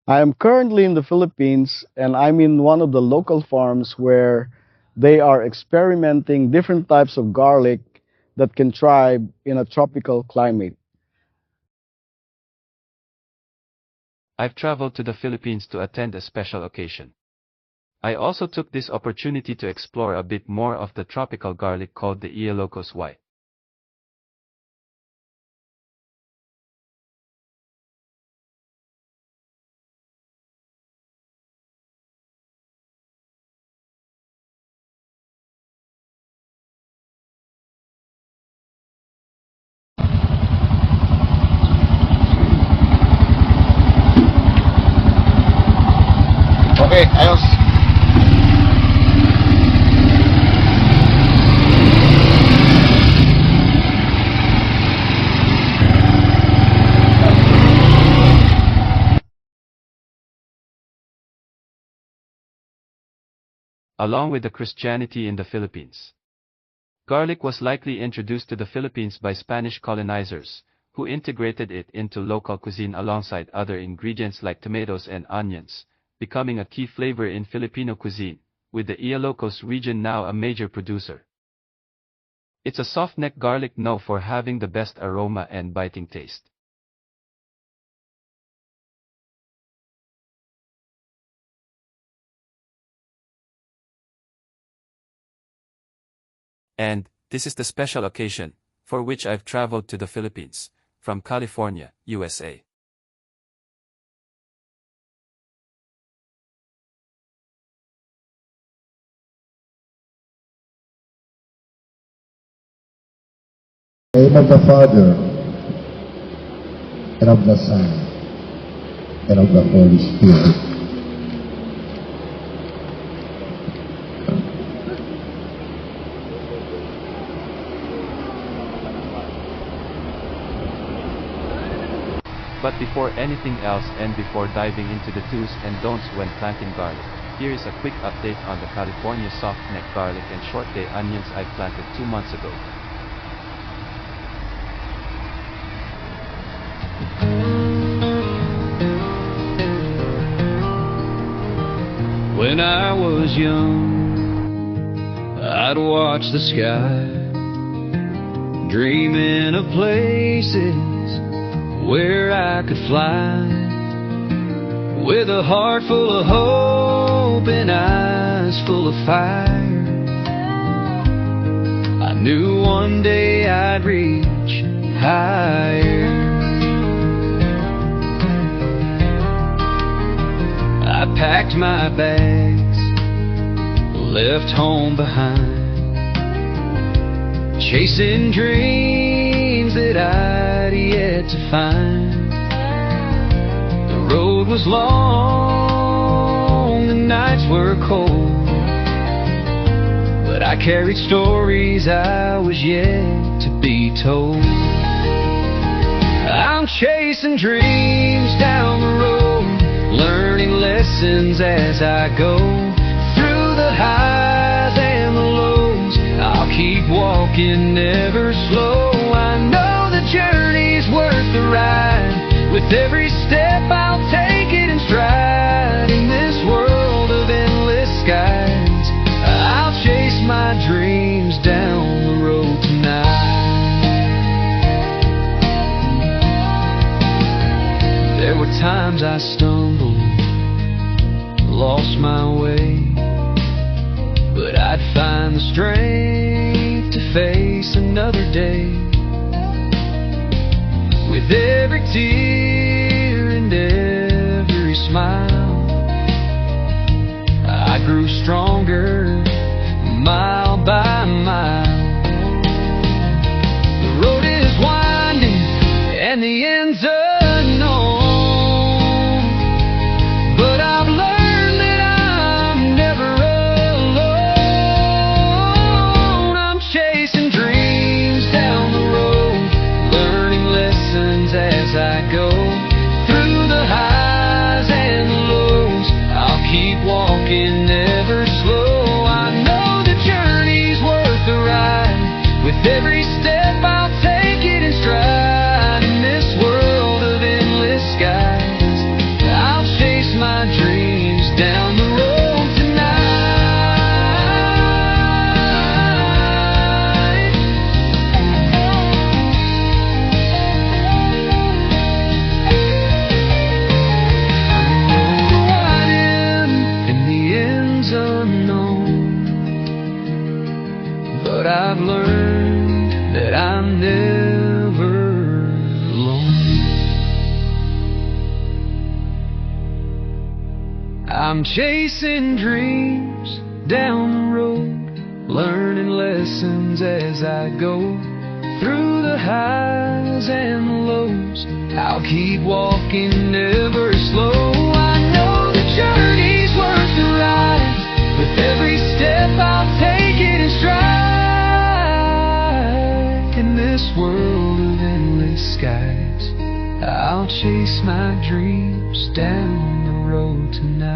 I am currently in the Philippines and I'm in one of the local farms where they are experimenting different types of garlic that can thrive in a tropical climate. I've traveled to the Philippines to attend a special occasion. I also took this opportunity to explore a bit more of the tropical garlic called the Ilocos White. Okay, ayos. Along with the Christianity in the Philippines, garlic was likely introduced to the Philippines by Spanish colonizers, who integrated it into local cuisine alongside other ingredients like tomatoes and onions, becoming a key flavor in Filipino cuisine, with the Ilocos region now a major producer. It's a soft-neck garlic known for having the best aroma and biting taste. And this is the special occasion for which I've traveled to the Philippines, from California, USA. In the name of the Father, and of the Son, and of the Holy Spirit. But before anything else and before diving into the do's and don'ts when planting garlic, here is a quick update on the California soft-neck garlic and short-day onions I planted 2 months ago. When I was young, I'd watch the sky, dreaming of places where I could fly, with a heart full of hope and eyes full of fire. I knew one day I'd reach higher. I packed my bags, left home behind, chasing dreams that I'd yet to find. The road was long, the nights were cold, but I carried stories I was yet to be told. I'm chasing dreams down the road, learning lessons as I go. Through the highs and the lows, I'll keep walking, never slow. I know the journey's worth the ride. With every step I'll take it in stride. In this world of endless skies, I'll chase my dreams down the road tonight. There were times I stumbled, lost my way, but I'd find the strength to face another day. With every tear and every smile, I grew stronger, mile by mile. The road is winding and the end's unknown, but I've learned that I'm never alone. I'm chasing dreams down the road, learning lessons as I go. I'm chasing dreams down the road, learning lessons as I go. Through the highs and the lows, I'll keep walking, never slow. I know the journey's worth the ride. With every step I'll take it in stride. In this world of endless skies, I'll chase my dreams down the road tonight.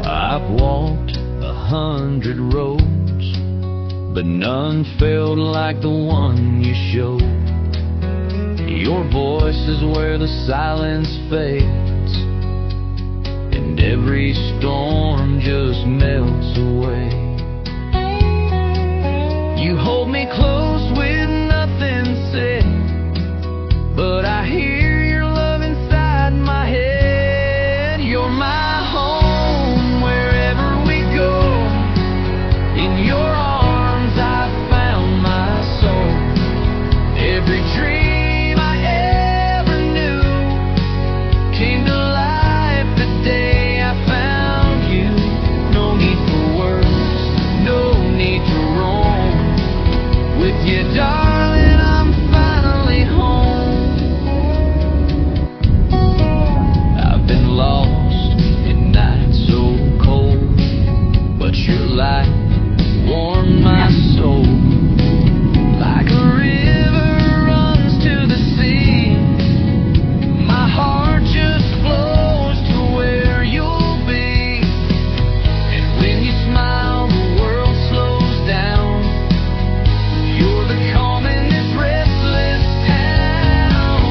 I've walked 100 roads, but none felt like the one you showed. Your voice is where the silence fades, and every storm just melts away. You hold me close with nothing said, but I hear your love inside my head. You're my home wherever we go. In your arms I found my soul. Every dream I ever knew came to life the day I found you. No need for words, no need to roam. With you, darling, I'm finally home. I've been lost in nights so cold, but your light warmed my soul. Like a river runs to the sea, my heart just flows to where you'll be. And when you smile, the world slows down. You're the calm in this restless town.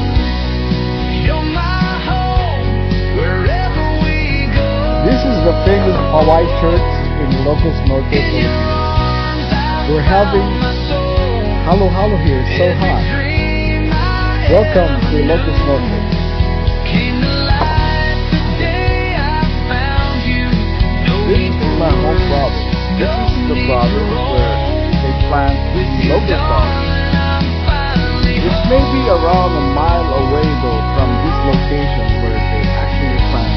You're my home wherever we go. This is the famous Hawaii Church in Ilocos Norte, In your Philippines. arms I We're having found my soul. halo halo here, it's so Every hot. dream I Welcome to ever Ilocos knew Norte. came to life the day I found you. No This need is for my home words, province. This no is the need province to where roam. they plant With you, locust garlic. darling, I'm finally It's home. maybe around a mile away though from this location where they actually plant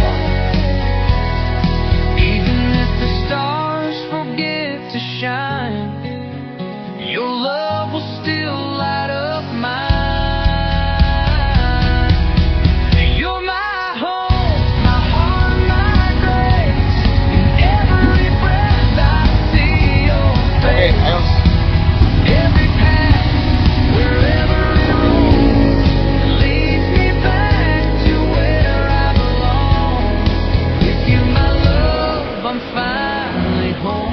garlic. Even if the stars forget to shine, your love will still light up mine. You're my home, my heart, my grace. In every breath I see your Okay, face. ayos. Every path, wherever it roams, leads me back to where I belong. With you, my love, I'm finally home.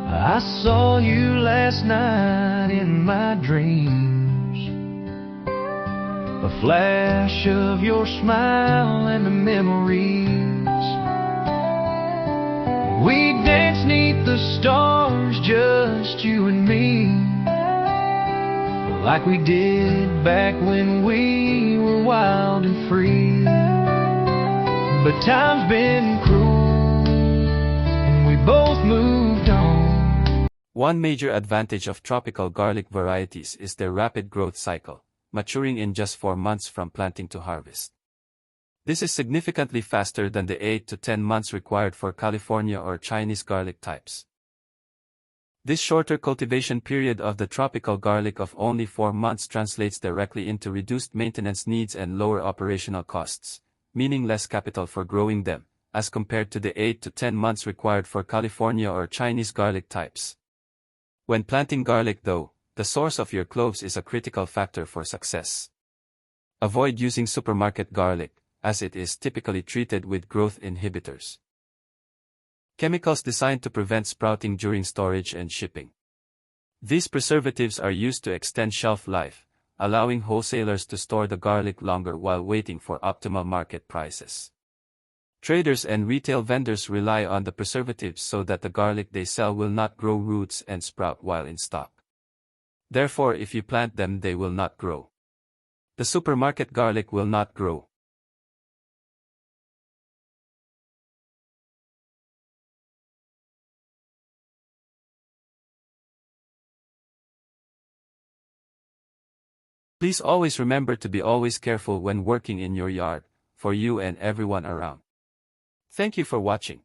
I saw you last night in my dreams, a flash of your smile and the memories. We danced neath the stars, just you and me, like we did back when we were wild and free. But time's been cruel, and we both moved on. One major advantage of tropical garlic varieties is their rapid growth cycle, maturing in just 4 months from planting to harvest. This is significantly faster than the 8 to 10 months required for California or Chinese garlic types. This shorter cultivation period of the tropical garlic of only 4 months translates directly into reduced maintenance needs and lower operational costs, meaning less capital for growing them, as compared to the 8 to 10 months required for California or Chinese garlic types. When planting garlic though, the source of your cloves is a critical factor for success. Avoid using supermarket garlic, as it is typically treated with growth inhibitors. Chemicals designed to prevent sprouting during storage and shipping. These preservatives are used to extend shelf life, allowing wholesalers to store the garlic longer while waiting for optimal market prices. Traders and retail vendors rely on the preservatives so that the garlic they sell will not grow roots and sprout while in stock. Therefore, if you plant them, they will not grow. The supermarket garlic will not grow. Please always remember to be always careful when working in your yard, for you and everyone around. Thank you for watching.